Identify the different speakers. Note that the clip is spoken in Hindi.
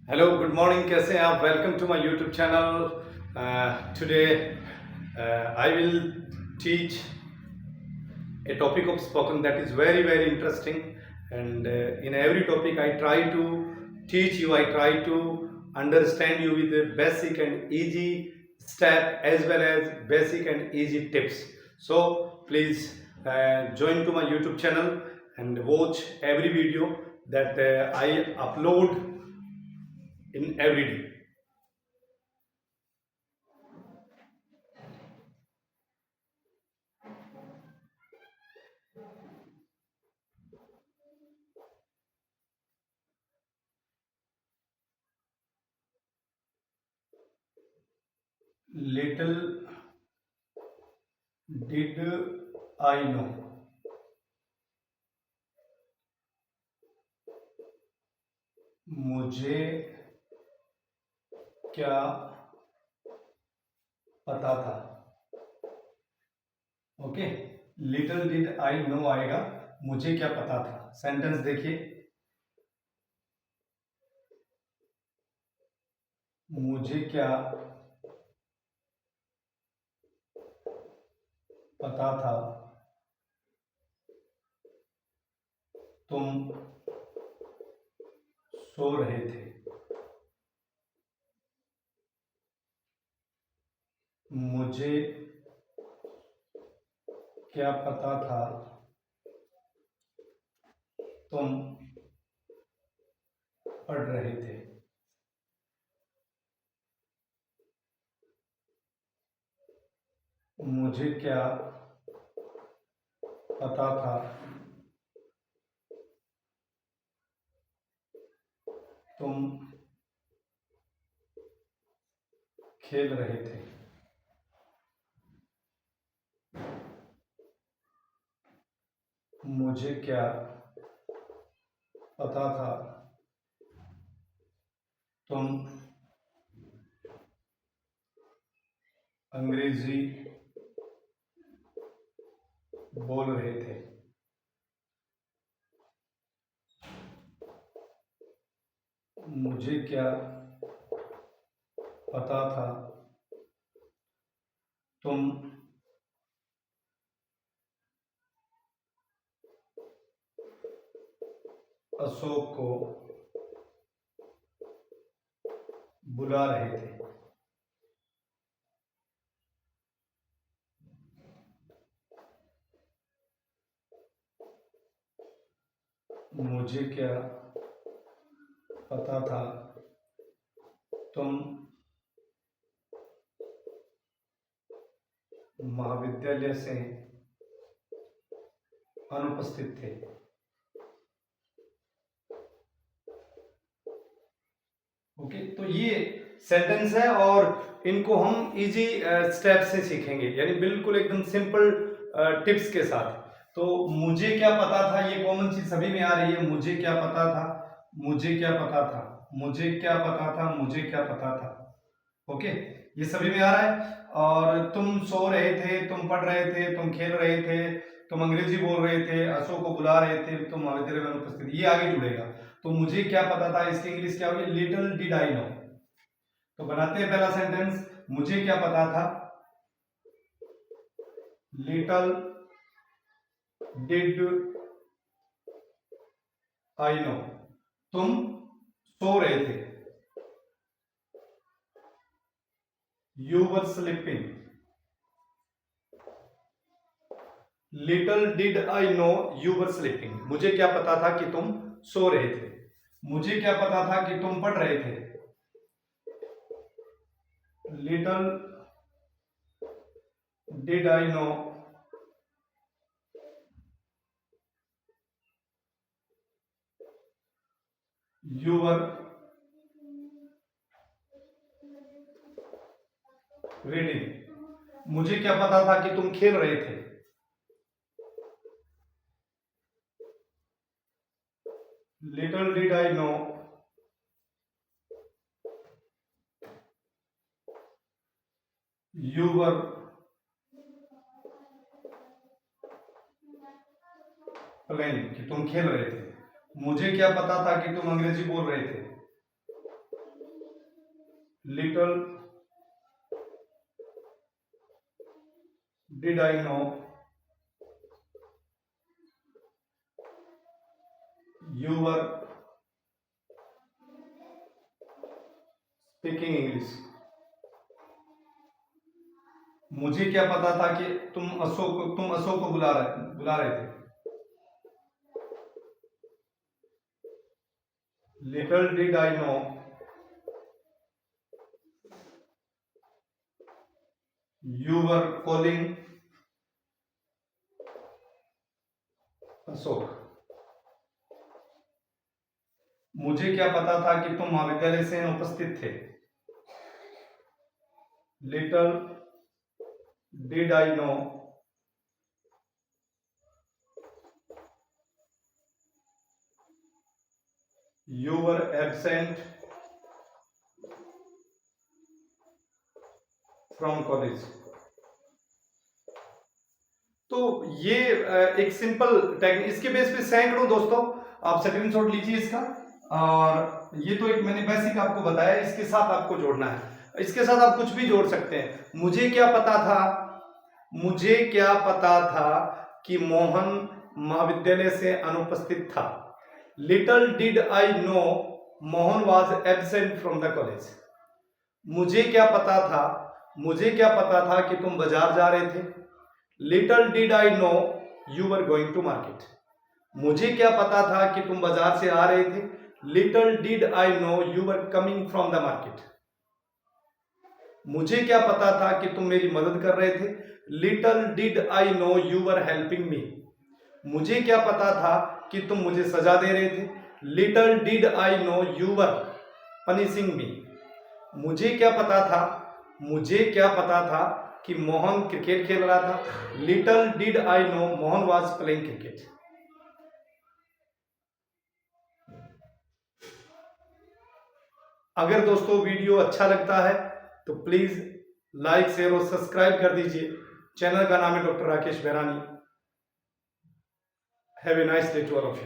Speaker 1: हेलो गुड मॉर्निंग, कैसे हैं आप? Welcome to my YouTube channel. Today I will teach a topic of spoken that is very interesting, and in every topic I try to teach you, I try to understand you with the basic and easy step as well as basic and easy tips. So please join to my YouTube channel and watch every video that I upload in every day. Little did I know, मुझे क्या पता था। Okay, little did I no आएगा, मुझे क्या पता था। सेंटेंस देखिए, मुझे क्या पता था तुम सो रहे थे। मुझे क्या पता था तुम पढ़ रहे थे। मुझे क्या पता था तुम खेल रहे थे। मुझे क्या पता था तुम अंग्रेजी बोल रहे थे। मुझे क्या पता था तुम अशोक को बुला रहे थे। मुझे क्या पता था तुम महाविद्यालय से अनुपस्थित थे। ओके, तो ये सेंटेंस है और इनको हम इजी स्टेप से सीखेंगे, यानी बिल्कुल एकदम सिंपल टिप्स के साथ। तो मुझे क्या पता था, ये कॉमन चीज सभी में आ रही है। मुझे क्या पता था, मुझे क्या पता था, मुझे क्या पता था, मुझे क्या पता था। ओके, ये सभी में आ रहा है। और तुम सो रहे थे, तुम पढ़ रहे थे, तुम खेल रहे थे, तुम अंग्रेजी बोल रहे थे, अशोक को बुला रहे थे, तुम महाविद्यालय में अनुपस्थित, ये आगे जुड़ेगा। तो मुझे क्या पता था, इसकी इंग्लिश क्या होगी? Little did I no. तो बनाते हैं पहला सेंटेंस। मुझे क्या पता था, लिटिल डिड आई नो, तुम सो रहे थे। You were sleeping. Little did I know you were sleeping, मुझे क्या पता था कि तुम सो रहे थे। मुझे क्या पता था कि तुम पढ़ रहे थे। Little did I know you were reading, मुझे क्या पता था कि तुम खेल रहे थे। Little did I know you were playing, कि तुम खेल रहे थे। मुझे क्या पता था कि तुम अंग्रेजी बोल रहे थे। little did I know you were speaking English. मुझे क्या पता था कि तुम अशोक को बुला रहे थे. Little did I know you were calling Ashok. मुझे क्या पता था कि तुम महाविद्यालय से अनुपस्थित थे. Little did I know you were absent from college. तो ये एक सिंपल टेक्निक, इसके बेस पे सैकड़ों दोस्तों आप स्क्रीनशॉट लीजिए इसका. और ये तो एक मैंने बेसिक आपको बताया, इसके साथ आपको जोड़ना है. इसके साथ आप कुछ भी जोड़ सकते हैं. मुझे क्या पता था कि मोहन महाविद्यालय से अनुपस्थित था. Little did I know Mohan was absent from the college. मुझे क्या पता था कि तुम बाजार जा रहे थे. Little did I know you were going to market. मुझे क्या पता था कि तुम बाजार से आ रहे थे. Little did I know you were coming from the market. मुझे क्या पता था कि तुम मेरी मदद कर रहे थे. Little did I know you were helping me. मुझे क्या पता था कि तुम मुझे सजा दे रहे थे. Little did I know you were punishing me. मुझे क्या पता था कि मोहन क्रिकेट खेल रहा था. Little did I know Mohan was playing cricket. अगर दोस्तों वीडियो अच्छा लगता है तो प्लीज लाइक, शेयर और सब्सक्राइब कर दीजिए. चैनल का नाम है doctor Rakesh Berani. Have a nice day to all of you.